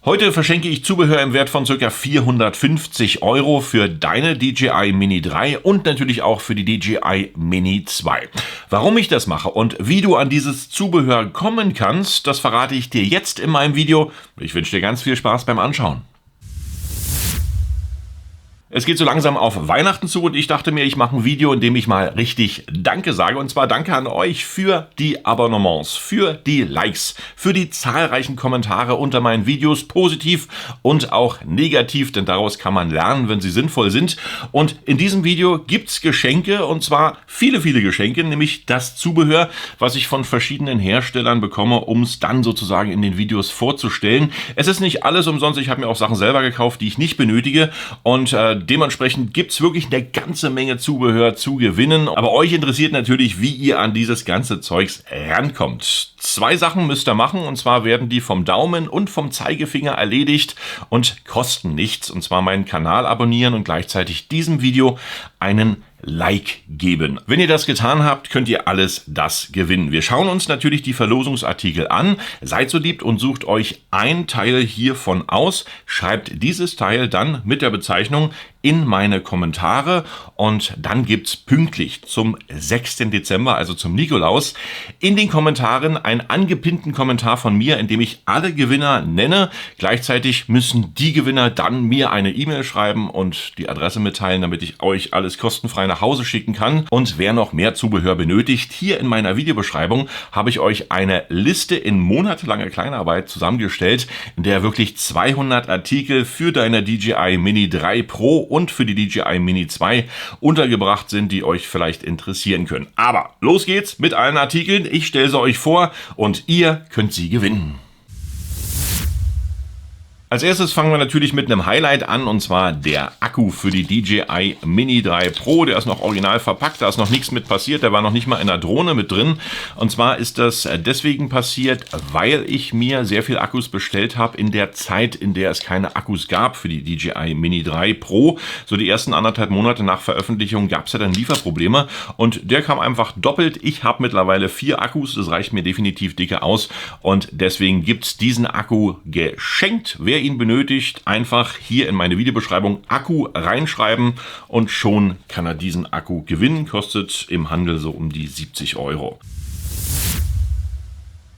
Heute verschenke ich Zubehör im Wert von ca. 450 € für deine DJI Mini 3 und natürlich auch für die DJI Mini 2. Warum ich das mache und wie du an dieses Zubehör kommen kannst, das verrate ich dir jetzt in meinem Video. Ich wünsche dir ganz viel Spaß beim Anschauen. Es geht so langsam auf Weihnachten zu und ich dachte mir, ich mache ein Video, in dem ich mal richtig Danke sage. Und zwar Danke an euch für die Abonnements, für die Likes, für die zahlreichen Kommentare unter meinen Videos, positiv und auch negativ, denn daraus kann man lernen, wenn sie sinnvoll sind. Und in diesem Video gibt's Geschenke, und zwar viele, viele Geschenke, nämlich das Zubehör, was ich von verschiedenen Herstellern bekomme, um es dann sozusagen in den Videos vorzustellen. Es ist nicht alles umsonst, ich habe mir auch Sachen selber gekauft, die ich nicht benötige, und dementsprechend gibt es wirklich eine ganze Menge Zubehör zu gewinnen. Aber euch interessiert natürlich, wie ihr an dieses ganze Zeugs rankommt. 2 Sachen müsst ihr machen, und zwar werden die vom Daumen und vom Zeigefinger erledigt und kosten nichts. Und zwar meinen Kanal abonnieren und gleichzeitig diesem Video einen Like geben. Wenn ihr das getan habt, könnt ihr alles das gewinnen. Wir schauen uns natürlich die Verlosungsartikel an. Seid so lieb und sucht euch ein Teil hiervon aus. Schreibt dieses Teil dann mit der Bezeichnung in meine Kommentare, und dann gibt's pünktlich zum 6. Dezember, also zum Nikolaus, in den Kommentaren einen angepinnten Kommentar von mir, in dem ich alle Gewinner nenne. Gleichzeitig müssen die Gewinner dann mir eine E-Mail schreiben und die Adresse mitteilen, damit ich euch alles kostenfrei nach Hause schicken kann. Und wer noch mehr Zubehör benötigt, hier in meiner Videobeschreibung habe ich euch eine Liste in monatelanger Kleinarbeit zusammengestellt, in der wirklich 200 Artikel für deine DJI Mini 3 Pro und für die DJI Mini 2 untergebracht sind, die euch vielleicht interessieren können. Aber los geht's mit allen Artikeln. Ich stelle sie euch vor und ihr könnt sie gewinnen. Als erstes fangen wir natürlich mit einem Highlight an, und zwar der Akku für die DJI Mini 3 Pro. Der ist noch original verpackt, da ist noch nichts mit passiert, der war noch nicht mal in der Drohne mit drin. Und zwar ist das deswegen passiert, weil ich mir sehr viel Akkus bestellt habe in der Zeit, in der es keine Akkus gab für die DJI Mini 3 Pro. So die ersten 1,5 Monate nach Veröffentlichung gab es ja dann Lieferprobleme, und der kam einfach doppelt. Ich habe mittlerweile 4 Akkus, das reicht mir definitiv dicke aus, und deswegen gibt es diesen Akku geschenkt. Wer ihn benötigt, einfach hier in meine Videobeschreibung Akku reinschreiben und schon kann er diesen Akku gewinnen. Kostet im Handel so um die 70 €.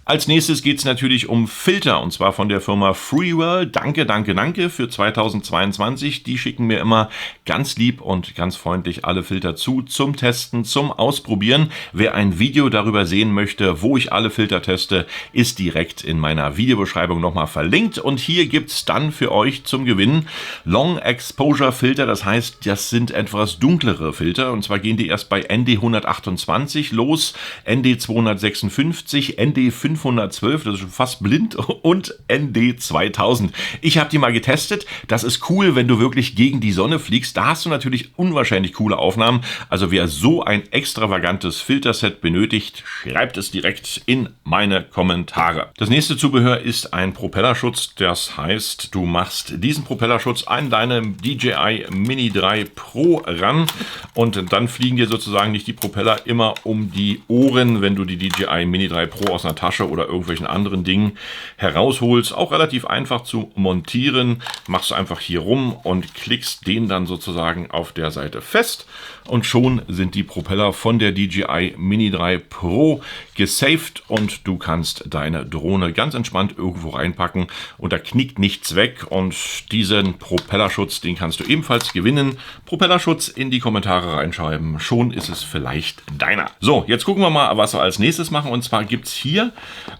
Als nächstes geht es natürlich um Filter, und zwar von der Firma Freeworld. Danke, danke, danke für 2022. Die schicken mir immer ganz lieb und ganz freundlich alle Filter zum Testen, zum Ausprobieren. Wer ein Video darüber sehen möchte, wo ich alle Filter teste, ist direkt in meiner Videobeschreibung nochmal verlinkt. Und hier gibt es dann für euch zum Gewinnen Long Exposure Filter. Das heißt, das sind etwas dunklere Filter, und zwar gehen die erst bei ND 128 los, ND 256, ND 512, das ist schon fast blind, und ND 2000. Ich habe die mal getestet. Das ist cool, wenn du wirklich gegen die Sonne fliegst. Da hast du natürlich unwahrscheinlich coole Aufnahmen. Also wer so ein extravagantes Filterset benötigt, schreibt es direkt in meine Kommentare. Das nächste Zubehör ist ein Propellerschutz. Das heißt, du machst diesen Propellerschutz an deine DJI Mini 3 Pro ran, und dann fliegen dir sozusagen nicht die Propeller immer um die Ohren, wenn du die DJI Mini 3 Pro aus einer Tasche oder irgendwelchen anderen Dingen herausholst. Auch relativ einfach zu montieren. Machst du einfach hier rum und klickst den dann sozusagen auf der Seite fest, und schon sind die Propeller von der DJI Mini 3 Pro gesaved, und du kannst deine Drohne ganz entspannt irgendwo reinpacken und da knickt nichts weg. Und diesen Propellerschutz, den kannst du ebenfalls gewinnen. Propellerschutz in die Kommentare reinschreiben, schon ist es vielleicht deiner. So, jetzt gucken wir mal, was wir als nächstes machen, und zwar gibt es hier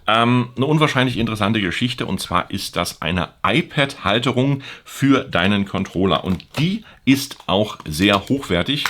eine unwahrscheinlich interessante Geschichte, und zwar ist das eine iPad-Halterung für deinen Controller, und die ist auch sehr hochwertig.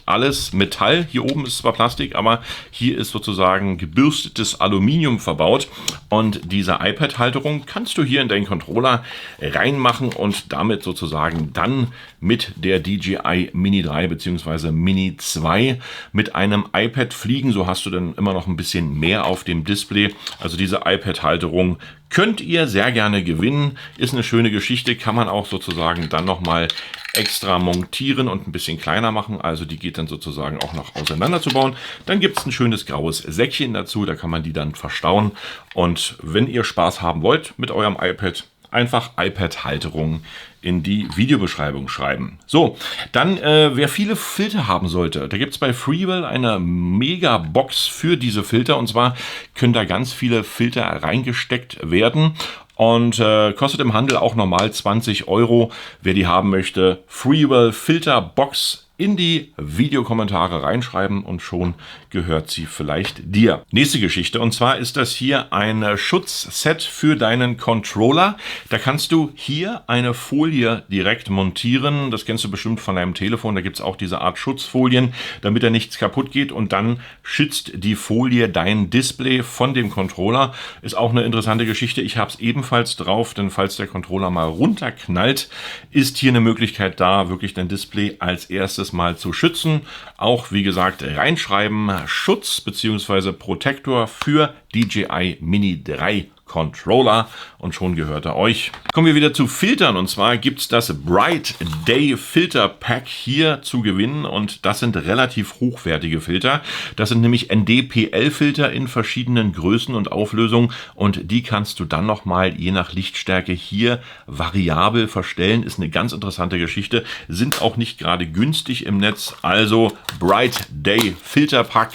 Alles Metall, hier oben ist zwar Plastik, aber hier ist sozusagen gebürstetes Aluminium verbaut, und diese iPad-Halterung kannst du hier in deinen Controller reinmachen und damit sozusagen dann mit der DJI Mini 3 bzw. Mini 2 mit einem iPad fliegen. So hast du dann immer noch ein bisschen mehr auf dem Display. Also diese iPad-Halterung könnt ihr sehr gerne gewinnen. Ist eine schöne Geschichte, kann man auch sozusagen dann nochmal extra montieren und ein bisschen kleiner machen. Also die geht dann sozusagen auch noch auseinanderzubauen. Dann gibt es ein schönes graues Säckchen dazu, da kann man die dann verstauen. Und wenn ihr Spaß haben wollt mit eurem iPad, einfach iPad-Halterung in die Videobeschreibung schreiben. So, dann, wer viele Filter haben sollte, da gibt es bei Freewell eine Mega-Box für diese Filter. Und zwar können da ganz viele Filter reingesteckt werden. Und kostet im Handel auch normal 20 Euro. Wer die haben möchte, Freewell Filter Box in die Videokommentare reinschreiben und schon gehört sie vielleicht dir. Nächste Geschichte, und zwar ist das hier ein Schutzset für deinen Controller. Da kannst du hier eine Folie direkt montieren. Das kennst du bestimmt von deinem Telefon. Da gibt es auch diese Art Schutzfolien, damit da nichts kaputt geht, und dann schützt die Folie dein Display von dem Controller. Ist auch eine interessante Geschichte. Ich habe es ebenfalls drauf, denn falls der Controller mal runterknallt, ist hier eine Möglichkeit da, wirklich dein Display als erstes mal zu schützen. Auch, wie gesagt, reinschreiben, Schutz bzw. Protektor für DJI Mini 3 Controller, und schon gehört er euch. Kommen wir wieder zu Filtern, und zwar gibt es das Bright Day Filter Pack hier zu gewinnen, und das sind relativ hochwertige Filter. Das sind nämlich ND-PL-Filter in verschiedenen Größen und Auflösungen, und die kannst du dann nochmal je nach Lichtstärke hier variabel verstellen. Ist eine ganz interessante Geschichte, sind auch nicht gerade günstig im Netz. Also Bright Day Filter Pack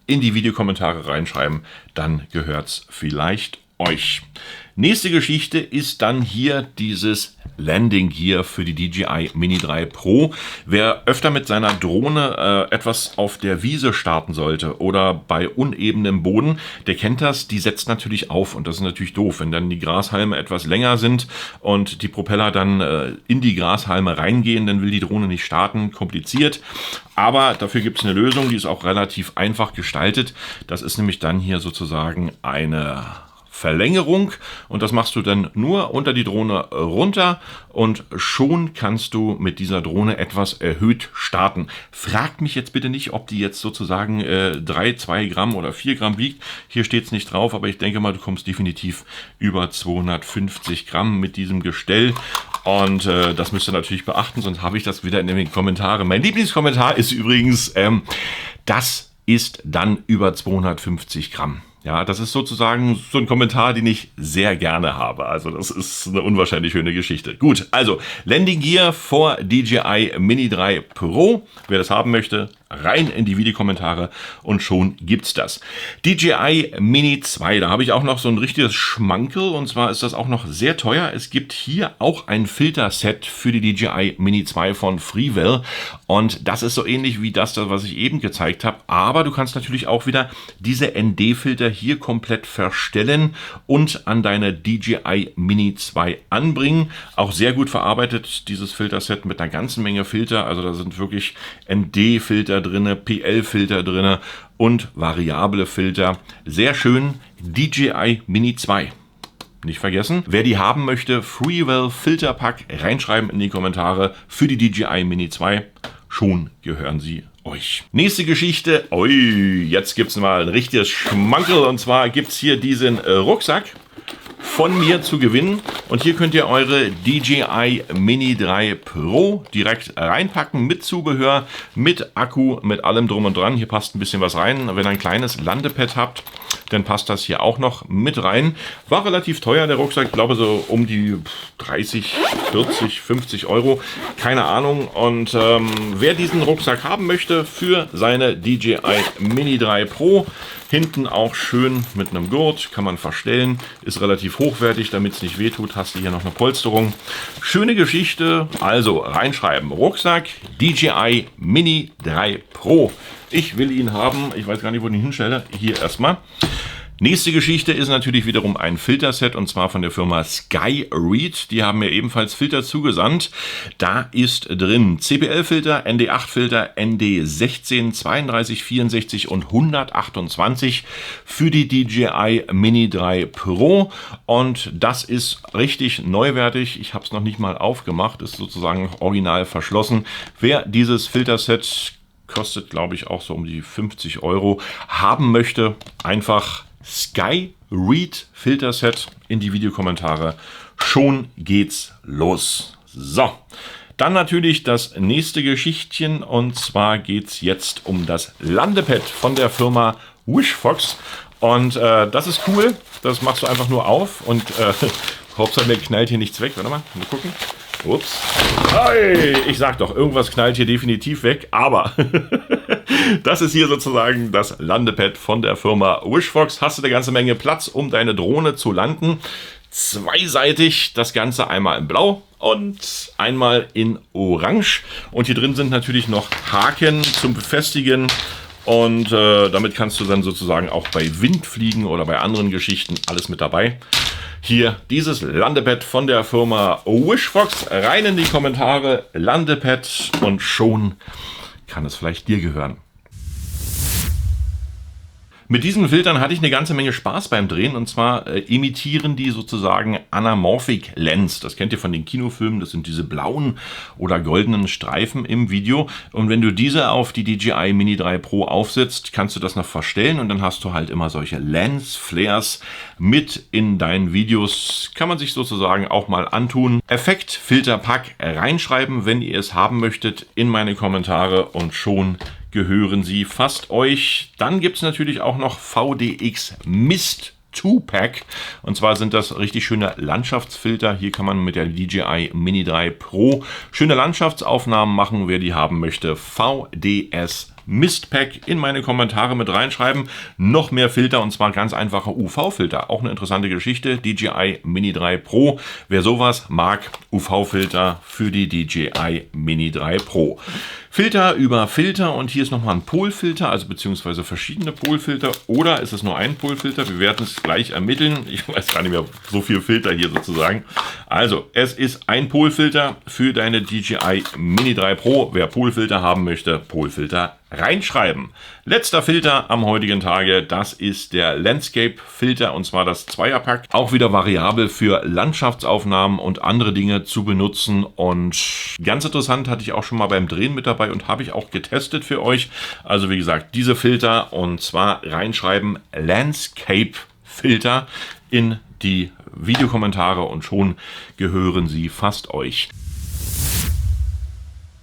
in die Videokommentare reinschreiben, dann gehört's vielleicht euch. Nächste Geschichte ist dann hier dieses Landing Gear für die DJI Mini 3 Pro. Wer öfter mit seiner Drohne etwas auf der Wiese starten sollte oder bei unebenem Boden, der kennt das. Die setzt natürlich auf, und das ist natürlich doof, wenn dann die Grashalme etwas länger sind und die Propeller dann in die Grashalme reingehen, dann will die Drohne nicht starten. Kompliziert. Aber dafür gibt es eine Lösung, die ist auch relativ einfach gestaltet. Das ist nämlich dann hier sozusagen eine Verlängerung, und das machst du dann nur unter die Drohne runter, und schon kannst du mit dieser Drohne etwas erhöht starten. Fragt mich jetzt bitte nicht, ob die jetzt sozusagen 2 Gramm oder 4 Gramm wiegt. Hier steht es nicht drauf, aber ich denke mal, du kommst definitiv über 250 Gramm mit diesem Gestell, und das müsst ihr natürlich beachten, sonst habe ich das wieder in den Kommentaren. Mein Lieblingskommentar ist übrigens, das ist dann über 250 Gramm. Ja, das ist sozusagen so ein Kommentar, den ich sehr gerne habe. Also das ist eine unwahrscheinlich schöne Geschichte. Gut, also Landing Gear vor DJI Mini 3 Pro. Wer das haben möchte, rein in die Videokommentare, und schon gibt's das. DJI Mini 2, da habe ich auch noch so ein richtiges Schmankerl, und zwar ist das auch noch sehr teuer. Es gibt hier auch ein Filterset für die DJI Mini 2 von Freewell, und das ist so ähnlich wie das, was ich eben gezeigt habe, aber du kannst natürlich auch wieder diese ND-Filter hier komplett verstellen und an deine DJI Mini 2 anbringen. Auch sehr gut verarbeitet, dieses Filterset, mit einer ganzen Menge Filter. Also da sind wirklich ND-Filter drinne, PL-Filter drinne und variable Filter. Sehr schön. DJI Mini 2. Nicht vergessen, wer die haben möchte, Freewell Filter Pack reinschreiben in die Kommentare für die DJI Mini 2. Schon gehören sie euch. Nächste Geschichte. Ui, jetzt gibt es mal ein richtiges Schmankerl, und zwar gibt es hier diesen Rucksack von mir zu gewinnen, und hier könnt ihr eure DJI Mini 3 Pro direkt reinpacken, mit Zubehör, mit Akku, mit allem drum und dran. Hier passt ein bisschen was rein. Wenn ihr ein kleines Landepad habt, dann passt das hier auch noch mit rein. War relativ teuer, der Rucksack, ich glaube so um die 30, 40, 50 Euro, keine Ahnung. Und wer diesen Rucksack haben möchte für seine DJI Mini 3 Pro, hinten auch schön mit einem Gurt, kann man verstellen, ist relativ hochwertig, damit es nicht wehtut, hast du hier noch eine Polsterung. Schöne Geschichte, also reinschreiben, Rucksack DJI Mini 3 Pro. Ich will ihn haben, ich weiß gar nicht, wo ich ihn hinstelle, hier erstmal. Nächste Geschichte ist natürlich wiederum ein Filterset, und zwar von der Firma SkyRead. Die haben mir ebenfalls Filter zugesandt. Da ist drin CPL-Filter, ND8-Filter, ND16, 32, 64 und 128 für die DJI Mini 3 Pro. Und das ist richtig neuwertig. Ich habe es noch nicht mal aufgemacht, ist sozusagen original verschlossen. Wer dieses Filterset, kostet glaube ich auch so um die 50 Euro, haben möchte, einfach SkyRead Filterset in die Videokommentare. Schon geht's los. So, dann natürlich das nächste Geschichtchen, und zwar geht's jetzt um das Landepad von der Firma Wishfox. Und das ist cool. Das machst du einfach nur auf, und Hauptsache mir knallt hier nichts weg. Warte mal gucken. Ups. Hey, ich sag doch, irgendwas knallt hier definitiv weg, aber das ist hier sozusagen das Landepad von der Firma Wishfox. Hast du eine ganze Menge Platz, um deine Drohne zu landen. Zweiseitig, das Ganze einmal in Blau und einmal in Orange. Und hier drin sind natürlich noch Haken zum Befestigen. Und damit kannst du dann sozusagen auch bei Wind fliegen oder bei anderen Geschichten alles mit dabei. Hier dieses Landepad von der Firma Wishfox. Rein in die Kommentare, Landepad, und schon kann es vielleicht dir gehören. Mit diesen Filtern hatte ich eine ganze Menge Spaß beim Drehen, und zwar imitieren die sozusagen Anamorphic Lens. Das kennt ihr von den Kinofilmen, das sind diese blauen oder goldenen Streifen im Video. Und wenn du diese auf die DJI Mini 3 Pro aufsetzt, kannst du das noch verstellen und dann hast du halt immer solche Lens-Flares mit in deinen Videos. Kann man sich sozusagen auch mal antun. Effekt, Filter, Pack reinschreiben, wenn ihr es haben möchtet, in meine Kommentare, und schon gehören sie fast euch. Dann gibt es natürlich auch noch VDX Mist 2-Pack. Und zwar sind das richtig schöne Landschaftsfilter. Hier kann man mit der DJI Mini 3 Pro schöne Landschaftsaufnahmen machen. Wer die haben möchte, VDS Mist Pack in meine Kommentare mit reinschreiben. Noch mehr Filter, und zwar ganz einfache UV-Filter. Auch eine interessante Geschichte. DJI Mini 3 Pro. Wer sowas mag, UV-Filter für die DJI Mini 3 Pro. Filter über Filter, und hier ist nochmal ein Polfilter, also beziehungsweise verschiedene Polfilter, oder ist es nur ein Polfilter? Wir werden es gleich ermitteln. Ich weiß gar nicht mehr, so viele Filter hier sozusagen. Also, es ist ein Polfilter für deine DJI Mini 3 Pro. Wer Polfilter haben möchte, Polfilter reinschreiben. Letzter Filter am heutigen Tage, das ist der Landscape Filter, und zwar das Zweierpack. Auch wieder variabel für Landschaftsaufnahmen und andere Dinge zu benutzen, und ganz interessant, hatte ich auch schon mal beim Drehen mit dabei und habe ich auch getestet für euch. Also wie gesagt, diese Filter, und zwar reinschreiben Landscape Filter in die Videokommentare, und schon gehören sie fast euch.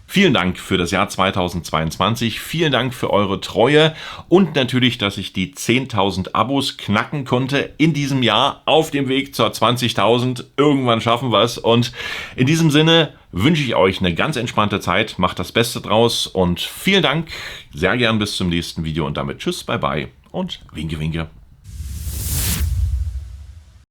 Vielen Dank für das Jahr 2022, vielen Dank für eure Treue und natürlich, dass ich die 10.000 Abos knacken konnte in diesem Jahr, auf dem Weg zur 20.000. Irgendwann schaffen wir es, und in diesem Sinne wünsche ich euch eine ganz entspannte Zeit, macht das Beste draus und vielen Dank, sehr gern bis zum nächsten Video, und damit tschüss, bye bye und winke winke.